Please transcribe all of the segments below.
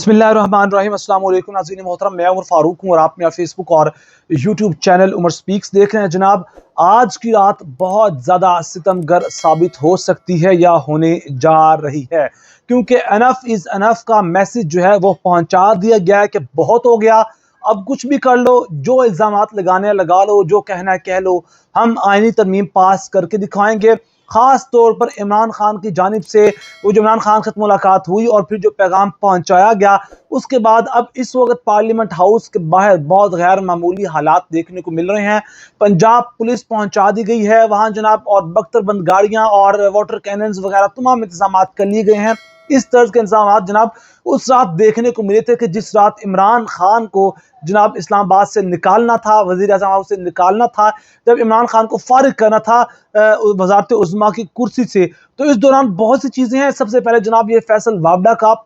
बिस्मिल्लाहिर्रहमानिर्रहीम। अस्सलाम वालेकुम नाज़रीन मोहतरम, मैं उमर फारूक हूँ और आप मेरा फेसबुक और यूट्यूब चैनल उमर स्पीक्स देख रहे हैं। जनाब, आज की रात बहुत ज़्यादा सितमगर साबित हो सकती है या होने जा रही है, क्योंकि एनफ इज़ एनफ का मैसेज जो है वो पहुँचा दिया गया है कि बहुत हो गया, अब कुछ भी कर लो, जो इल्ज़ामात लगाने लगा लो, जो कहना है कह लो, हम आईनी तरमीम पास करके दिखाएंगे। ख़ास तौर पर इमरान खान की जानिब से वो जो इमरान खान से मुलाकात हुई और फिर जो पैगाम पहुंचाया गया, उसके बाद अब इस वक्त पार्लियामेंट हाउस के बाहर बहुत गैर मामूली हालात देखने को मिल रहे हैं। पंजाब पुलिस पहुंचा दी गई है वहां जनाब, और बख्तरबंद गाड़ियां और वाटर कैनन्स वगैरह तमाम इंतजाम कर लिए गए हैं। इस तरह के इंतजाम जनाब उस रात देखने को मिले थे कि जिस रात इमरान खान को जनाब इस्लामाबाद से निकालना था, वज़ीर आज़म हाउस से निकालना था, जब इमरान खान को फारिग करना था वज़ारत उज़्मा की कुर्सी से। तो इस दौरान बहुत सी चीज़ें हैं। सबसे पहले जनाब ये फैसल वावड़ा का आप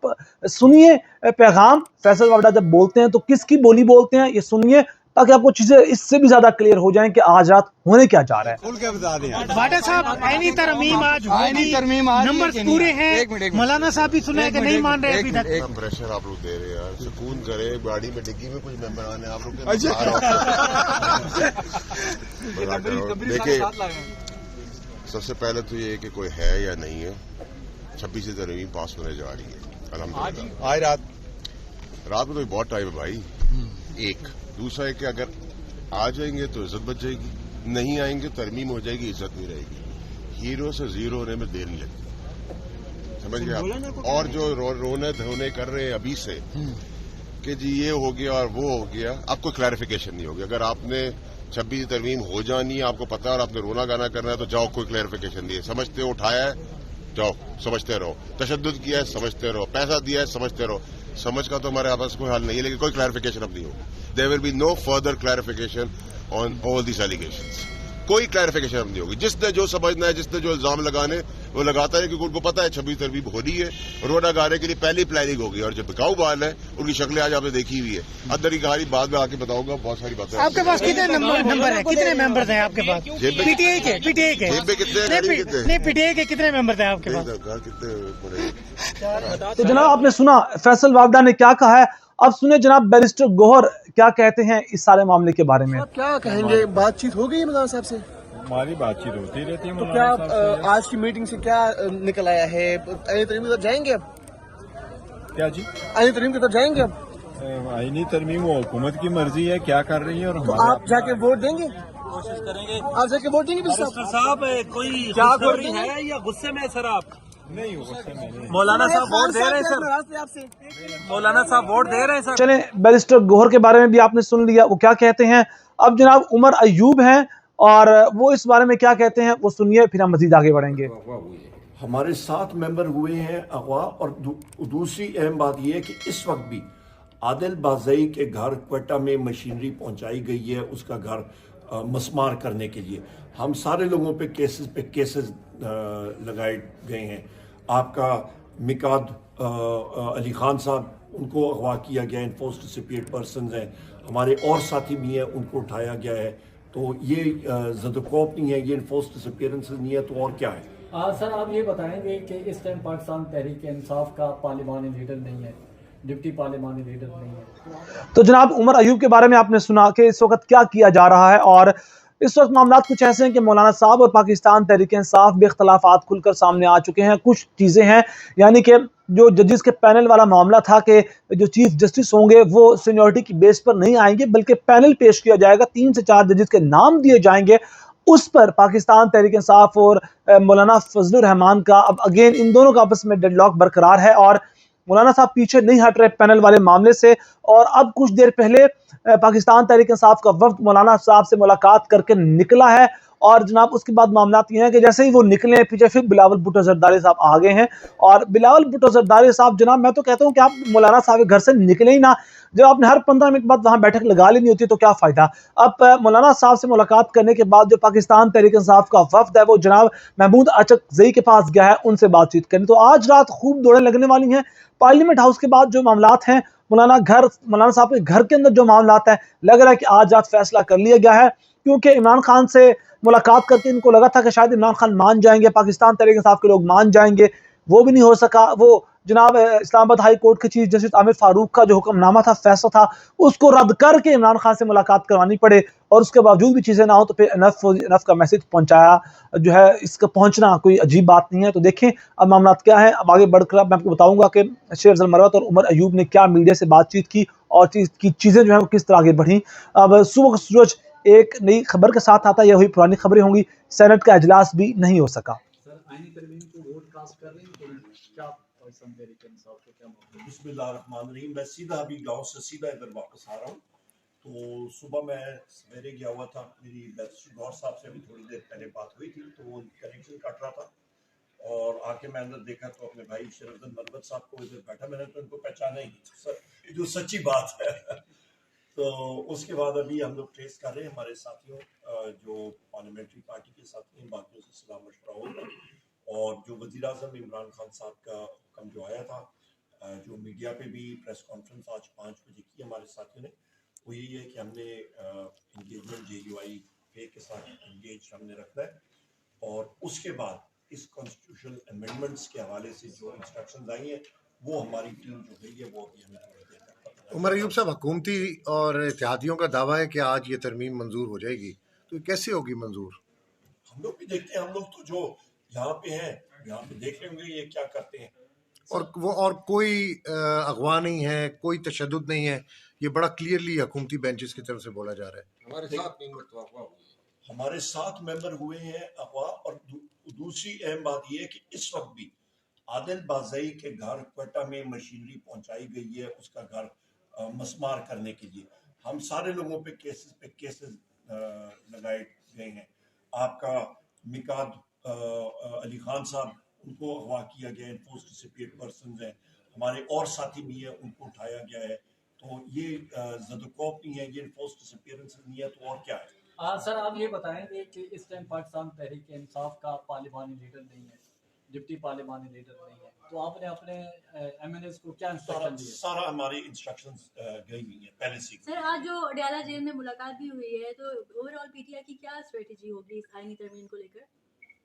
सुनिए पैगाम। फैसल वावड़ा जब बोलते हैं तो किसकी बोली बोलते हैं ये सुनिए, ताकि आपको चीजें इससे भी ज्यादा क्लियर हो जाएं कि आज रात होने क्या जा रहा है। वाडा साहब, आईनी तरमीम आज नंबर पूरे हैं। मौलाना साहब भी सुना है कि नहीं मान रहे अभी तक। प्रेशर आप लोग दे रहे हैं यार, सुकून करे। गाड़ी में डिग्गी में कुछ मेंबर आने आप लोग देखिए, सबसे पहले तो ये कि कोई है या नहीं है, 26 तरमीम पास होने जा रही है अल्हम्दुलिल्लाह। आज रात में तो बहुत टाइम है भाई। एक दूसरा है कि अगर आ जाएंगे तो इज्जत बच जाएगी, नहीं आएंगे तरमीम हो जाएगी, इज्जत नहीं रहेगी। हीरो से जीरो होने में देर नहीं लगती, समझ गए आप। और जो रोने धोने कर रहे हैं अभी से कि जी ये हो गया और वो हो गया, अब कोई क्लैरिफिकेशन नहीं होगी। अगर आपने 26 तरमीम हो जानी है, आपको पता है, और आपने रोना गाना करना है तो जाओ, कोई क्लैरिफिकेशन नहीं है। समझते हो उठाया है, जाओ समझते रहो। तशद्दुद किया है, समझते रहो। पैसा दिया है, समझते रहो। समझ का तो हमारे आपस कोई हाल नहीं है, लेकिन कोई क्लैरिफिकेशन अब नहीं होगी। There will be no further clarification on all this allegations. कोई क्लैरिफिकेशन अब नहीं होगी। जिसने जो समझना है, जिसने जो इल्जाम लगाने वो लगाता है, क्योंकि उनको पता है 26 तरमीम होनी है। रोना गाने के लिए पहली प्लानिंग होगी, और जो बिकाऊ बाल है उनकी शक्लें आज आपने देखी हुई है। अंदर की कहानी बाद में आके बताऊंगा, बहुत सारी बातें। आपके पास कितने नंबर है, कितने मेंबर्स हैं आपके पास? पीटीआई के नहीं, पीटीआई के कितने मेंबर्स हैं आपके पास? तो जनाब आपने सुना फैसल वावड़ा ने क्या कहा है। अब सुने जनाब बैरिस्टर गौहर क्या कहते हैं इस सारे मामले के बारे में। आप क्या कहेंगे? बातचीत हो गई मौलाना साहब से? हमारी बातचीत होती रहती है। तो क्या आज की मीटिंग से क्या निकल आया है? आईनी तरमीम की तरफ जाएंगे अब? क्या जी? आईनी तरमीम की तरफ जाएंगे अब? आईनी तरमीम वो हुकूमत की मर्जी है, क्या कर रही है। और तो आप जाके वोट देंगे? कोशिश करेंगे। आप जाके वोट देंगे साहब? कोई क्या खुशखबरी है या गुस्से में सर आप? नहीं, गुस्से में नहीं। मौलाना साहब वोट दे रहे हैं सर। मौलाना साहब वोट दे रहे हैं सर। चलें, बैरिस्टर गौहर के बारे में भी आपने सुन लिया, वो क्या कहते हैं। अब जनाब उमर अयूब हैं और वो इस बारे में क्या कहते हैं वो सुनिए, फिर हम मजीद आगे बढ़ेंगे। हमारे 7 मेंबर हुए हैं अगवा, और दूसरी अहम बात यह है कि इस वक्त भी आदिल बाज़ई के घर क्वेटा में मशीनरी पहुंचाई गई है, उसका घर मस्मार करने के लिए। हम सारे लोगों पे केसेस लगाए गए हैं। आपका मिकाद अली खान साहब, उनको अगवा किया गया, इन्फोर्स्ड डिसअपीयर्ड पर्सन्स हैं। हमारे और साथी भी हैं, उनको उठाया गया है। तो ये ज़दकोप नहीं है, ये इन्फोर्स्ड डिसअपीयरेंसेस नहीं है, तो और क्या है? सर आप ये बताएंगे कि इस टाइम पाकिस्तान तहरीक इंसाफ का पार्लिमानी लीडर नहीं है, डिप्टी पार्लिमानी लीडर नहीं है। तो जनाब उमर अयूब के बारे में आपने सुना कि इस वक्त क्या किया जा रहा है, और इस वक्त मामलात कुछ ऐसे हैं कि मौलाना साहब और पाकिस्तान तहरीक इंसाफ में इख्तलाफात खुलकर सामने आ चुके हैं। कुछ चीज़ें हैं, यानी कि जो जजेस के पैनल वाला मामला था कि जो चीफ जस्टिस होंगे वो सीनियरिटी की बेस पर नहीं आएंगे, बल्कि पैनल पेश किया जाएगा, 3 से 4 जजेस के नाम दिए जाएंगे। उस पर पाकिस्तान तहरीक इंसाफ और मौलाना फजलुर रहमान का अब अगेन इन दोनों का आपस में डेडलॉक बरकरार है, और मौलाना साहब पीछे नहीं हट रहे पैनल वाले मामले से। और अब कुछ देर पहले पाकिस्तान तहरीक इंसाफ का वफ्द मौलाना साहब से मुलाकात करके निकला है, और जनाब उसके बाद मामला ये हैं कि जैसे ही वो निकले पीछे फिर बिलावल भुट्टो जरदारी साहब आ गए हैं। और बिलावल भुट्टो जरदारी साहब, जनाब मैं तो कहता हूँ कि आप मौलाना साहब के घर से निकले ही ना। जब आपने हर 15 मिनट बाद वहाँ बैठक लगा लेनी होती है तो क्या फ़ायदा। अब मौलाना साहब से मुलाकात करने के बाद जो पाकिस्तान तहरीक इंसाफ का वफ्द है वो जनाब महमूद अचकज़ई के पास गया है उनसे बातचीत करने। तो आज रात खूब दौड़ें लगने वाली हैं। पार्लियामेंट हाउस के बाद जो मामलात हैं, मौलाना साहब के घर के अंदर जो मामलात हैं, लग रहा है कि आज रात फैसला कर लिया गया है, क्योंकि इमरान खान से मुलाकात करके इनको लगा था कि शायद इमरान खान मान जाएंगे, पाकिस्तान तहरीक इंसाफ के लोग मान जाएंगे, वो भी नहीं हो सका। वो जनाब इस्लामाबाद हाई कोर्ट के चीफ जस्टिस आमिर फारूक का जो हुक्मनामा था, फैसला था, उसको रद्द करके इमरान खान से मुलाकात करवानी पड़े और उसके बावजूद भी चीज़ें ना हो तो फिर इनफ का मैसेज पहुंचाया जो है, इसका पहुंचना कोई अजीब बात नहीं है। तो देखें अब मामला क्या है। अब आगे बढ़कर मैं आपको बताऊंगा कि शेर अफजल मरवत और उमर अयूब ने क्या मीडिया से बातचीत की और चीज़ें जो है वो किस तरह आगे बढ़ी। अब सुबह का सूरज एक नई खबर के साथ आता है, यह हुई पुरानी खबरें होंगी। सेनेट का इजलास भी नहीं हो सका। बिस्मिल्लाहिर्रहमानिर्रहीम। मैं सीधा अभी गांव से सीधा इधर वापस आ रहा हूँ। तो सुबह मैं सवेरे गया हुआ था, मेरी गौर साहब से भी थोड़ी देर पहले बात हुई थी, तो वो कनेक्शन काट रहा था और आके मैं अंदर देखा तो अपने भाई शरफदन मरवत साहब को इधर बैठा, मैंने तो उनको पहचाना ही नहीं, जो सच्ची बात है। तो उसके बाद अभी हम लोग ट्रेस कर रहे हैं हमारे साथियों, जो पार्लियामेंट्री पार्टी के साथी हैं, बाकियों से सलाह मशवरा होगा। और जो वज़ीर आज़म इमरान खान साहब का हुक्म जो आया था, जो मीडिया पे भी प्रेस कॉन्फ्रेंस आज 5 बजे की हमारे साथियों ने, वो यही है कि हमने इंगेजमेंट JUI के साथ इंगेज हमने रखना है। और उसके बाद इस कॉन्स्टिट्यूशनल अमेंडमेंट्स के हवाले से जो इंस्ट्रक्शंस आई हैं, वो हमारी टीम जो गई है वो अभी हमें थोड़ी देर तक पता चलेगा। उमर अयूब साहब, हुकूमती और इत्तेहादियों का दावा है कि आज ये तरमीम मंजूर हो जाएगी, तो कैसे होगी मंजूर? हम लोग भी देखते हैं, हम लोग तो जो यहाँ पे हैं यहाँ पे देख लेंगे ये क्या करते हैं। और कोई अगवा नहीं है, कोई तशद्दुद नहीं है, ये बड़ा क्लियरली हुकूमती बेंचेस की तरफ से बोला जा रहा है। हमारे 7 मेंबर हुए हैं अगवा। और दूसरी अहम बात यह है कि इस वक्त भी आदिल बाज़ई के घर क्वेटा में मशीनरी पहुंचाई गई है, उसका घर मसमार करने के लिए। हम सारे लोगों पे केसेस लगाए गए हैं। आपका मिकाद अली खान साहब, उनको अगवा किया गया, इन्फोर्स डिसअपीयर्ड पर्सन हैं। हमारे और साथी भी हैं, उनको उठाया गया है। तो ये ज़दुकौफ नहीं है, ये इन्फोर्स डिसअपीयरेंस नहीं है, तो और क्या है? सर आप ये बताएंगे कि इस टाइम पाकिस्तान तहरीक इंसाफ का पार्लिमानी लीडर नहीं है, डिप्टी पार्लिमानी लीडर नहीं है, तो आपने अपने MNAs को क्या इंस्ट्रक्शन दिए? सारा हमारी इंस्ट्रक्शंस गई हुई है पहले से। सर आज जो अडयाला जेल में मुलाकात भी हुई है, तो ओवरऑल PTI की क्या स्ट्रेटेजी होगी इस आईनी तरमीम को लेकर?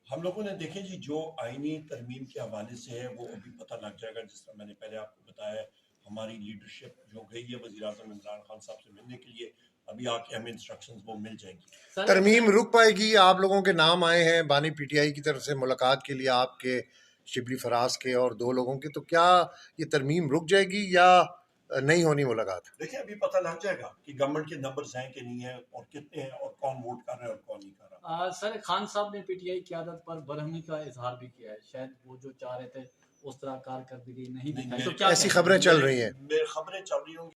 हम लोगों ने देखें जी, जो आईनी तरमीम के हवाले से है वो अभी पता लग जाएगा। जिस तरह मैंने पहले आपको बताया, हमारी लीडरशिप जो गई है वज़ीर आज़म इमरान खान साहब से मिलने के लिए, अभी आके हमें इंस्ट्रक्शंस वो मिल जाएंगी। तरमीम रुक पाएगी? आप लोगों के नाम आए हैं बानी PTI की तरफ से मुलाकात के लिए, आपके, शिबली फराज के और 2 लोगों के, तो क्या ये तरमीम रुक जाएगी या नहीं होनी मुलाकात? देखिए अभी पता लग जाएगा कि गवर्नमेंट के नंबर्स हैं कि नहीं है, और कितने हैं, और कौन वोट कर रहा है और कौन नहीं कर रहा। सर खान साहब ने PTI की आदत पर बरहमी का इजहार भी किया है, शायद वो जो चाह रहे थे उस तरह कारकर्दगी नहीं दिखाई, तो क्या ऐसी खबरें चल रही हैं? खबरें चल रही होंगी।